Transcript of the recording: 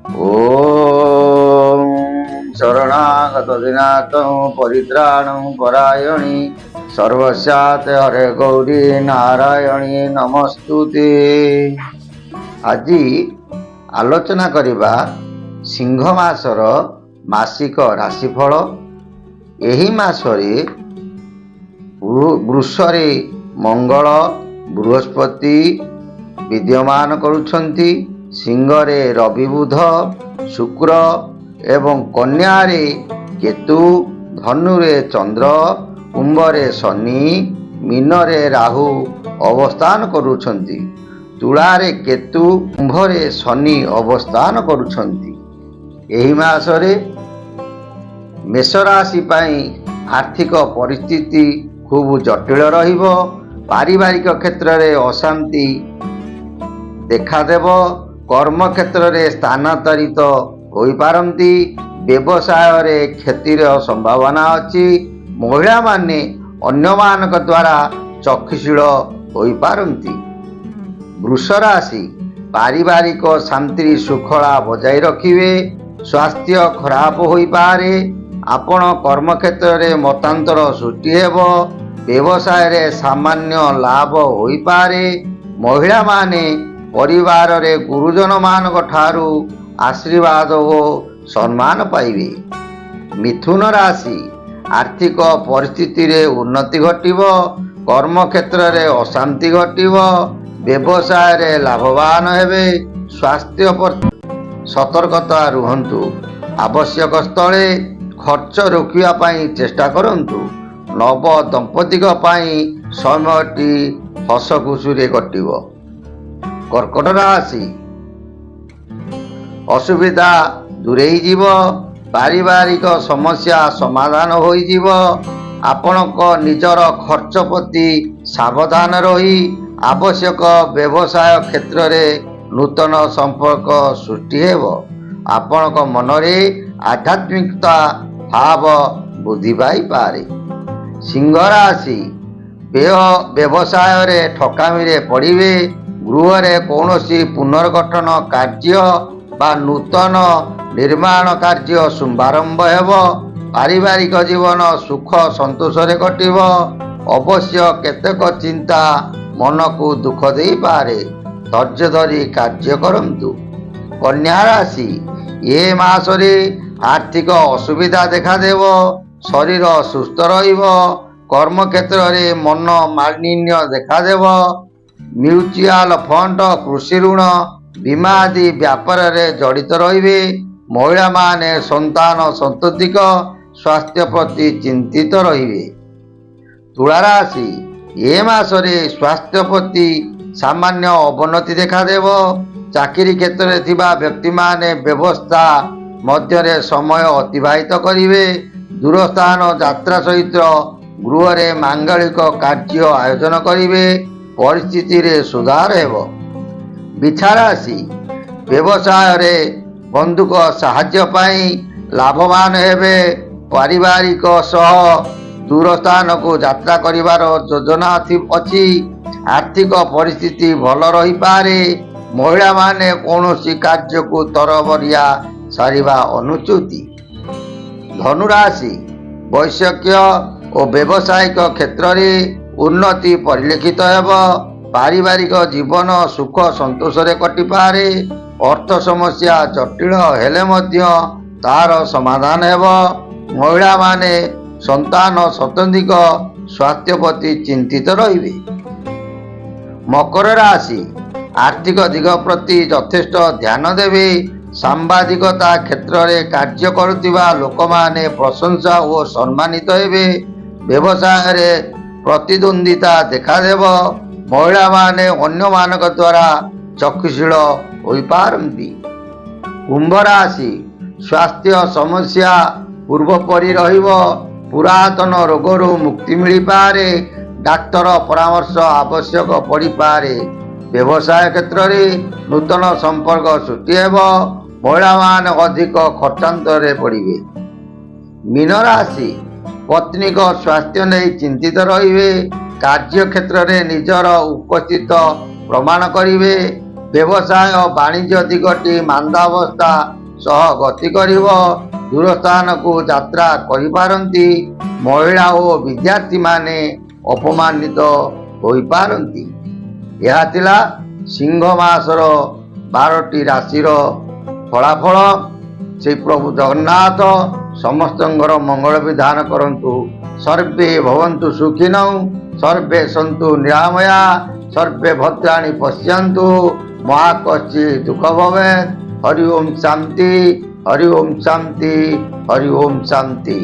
ओम शरणागत दिनातं परित्राणं परायणी सर्वस्याते हरे गौरी नारायणी नमस्तुते। आज आलोचना करिबा सिंह मासर मासिक राशिफल। एही मासरे वृषरे मंगल बृहस्पति विद्यमान करुछंती। सिंहरे रवि बुध शुक्र एवं कन्यारे केतु, धनुरे चंद्र, कुंभरे शनि, मीनरे राहु अवस्थान करुछंती। तुलारे केतु, कुंभरे शनि अवस्थान करुछंती। एही मासरे मेष राशि पाई आर्थिक परिस्थिति खूब जटिल रहिबो। पारिवारिक क्षेत्र रे अशांति देखादेव। कर्म क्षेत्र रे स्थानांतरित होई पारंती। व्यवसाय रे क्षतिर संभावना अछि। महिला माने अन्य मानक द्वारा चक्षुशील होई पारंती। वृष राशि पारिवारिक शांति श्रृंखला बजाय रखिवे। स्वास्थ्य खराब होई पारे। आपण कर्म क्षेत्र रे मतांतर सृष्टि हेबो। व्यवसाय रे सामान्य लाभ होई पारे। महिला माने परिवार रे गुरुजन मानक ठारू आशीर्वाद और सम्मान पाइबे। मिथुन राशि आर्थिक परिस्थिति रे उन्नति घटिबो। कर्म क्षेत्र रे अशांति घटिबो। व्यवसाय रे लाभवान हेबे। स्वास्थ्य पर सतर्कता रुहंतु। आवश्यक स्थले खर्च रोकिया पाई चेष्टा करंतु। नव दंपतिक पाई समयटी हस खुशी कटिबो। कर्कट राशि असुविधा दूरेई जीव। पारिवारिक समस्या समाधान होई जीव। आपणक निजर खर्च प्रति सावधान रही आवश्यक व्यवसाय क्षेत्र रे नूतन संपर्क सृष्टि हेबो। आपणक मनरे आध्यात्मिकता भाव बुद्धि पाई पारे। सिंह राशि व्यवसाय रे ठकामी रे पड़िबे। गृह रे कौनसी पुनर्गठन कार्य बा नूतन निर्माण कार्य शुभारंभ हेबो। पारिवारिक जीवन सुख संतोष रे कटिबो। अवश्य केतेक चिंता मन को दुख देई पारे। धैर्य धरी कार्य करंतु। कन्या राशि ए मासरे आर्थिक असुविधा देखा देबो। शरीर सुस्थ रहिबो। कर्म क्षेत्र रे मन मालिन्य देखा देबो। म्यूचुअल फंड, कृषि ऋण, बीमा आदि व्यापार रे जड़ित रहिबे। महिला माने संतान संततिक स्वास्थ्य प्रति चिंतित रहिबे। तुला राशि ए मासरे स्वास्थ्य प्रति सामान्य अवनति देखा देबो। चाकरी क्षेत्र रे थिबा व्यक्ति माने व्यवस्था मध्य रे समय अतिबाहित करिवे। दूर स्थान यात्रा सहित गृह रे मांगलिक कार्य आयोजन करिवे। परिस्थिति रे सुधार हेबो। बिछा राशि व्यवसाय रे बंधुक साहाय्य पाई लाभवान हेबे। पारिवारिक सह दूर स्थान को यात्रा करिवार योजना अछि। आर्थिक परिस्थिति भल रही पारे। महिला माने कौनसी कार्य को तरबरिया सारिबा अनुचित। धनु राशि वैश्यक्य और व्यावसायिक क्षेत्र रे उन्नति परिलक्षित हेबो। पारिवारिक जीवन सुख संतोष रे कटि पारे। अर्थ समस्या जटिल हेले मध्य तार समाधान हेबो। महिला माने संतान संततिक स्वास्थ्य प्रति चिंतित रहिबे। मकर राशि आर्थिक दिग प्रति यथेष्ट ध्यान देवे। सांबादिकता क्षेत्र रे कार्य करुथिबा लोक माने प्रशंसा और सम्मानित हेबे। व्यवसाय रे प्रतिद्वंदिता देखा देव। महिला माने अन्य मानक द्वारा चक्षुशील होई पारंती। कुंभ राशि स्वास्थ्य समस्या पूर्व परि रहिबो। पुरातन रोगरू मुक्ति मिली पारे। डाक्तर परामर्श आवश्यक पड़ी पारे। व्यवसाय क्षेत्र रे नूतन संपर्क सृष्टि हेबो। महिला मान अधिक खर्चांतर पड़िबे। मीन राशि पत्नी को स्वास्थ्य नहीं चिंतित रहिबे। कार्य क्षेत्र रे निजर उपस्थित प्रमाण करिवे। ବ୍ୟବସାୟ ବାଣିଜ୍ୟ ଦିଗଟି ମାନ୍ଦାବସ୍ଥା ସହ ଗତି କରିବ। ଦୂର ସ୍ଥାନକୁ ଯାତ୍ରା କରିପାରନ୍ତି। ମହିଳା ଓ ବିଦ୍ୟାର୍ଥୀମାନେ ଅପମାନିତ ହୋଇପାରନ୍ତି। ଏହା ଥିଲା ସିଂହ ମାସର 12ଟି ରାଶିର ଫଳାଫଳ। ଶ୍ରୀ ପ୍ରଭୁ ଜଗନ୍ନାଥ ସମସ୍ତଙ୍କର ମଙ୍ଗଳ ବିଧାନ କରନ୍ତୁ। ସର୍ବେ ଭବନ୍ତୁ ସୁଖିନଃ, ସର୍ବେ ସନ୍ତୁ ନିରାମୟା, ସର୍ବେ ଭଦ୍ରାଣି ପଶ୍ୟନ୍ତୁ, ମା କଶ୍ଚିତ୍ ଦୁଃଖ ଭବେତ୍। ହରି ଓମ୍ ଶାନ୍ତି, ହରି ଓମ୍ ଶାନ୍ତି, ହରି ଓମ୍ ଶାନ୍ତି।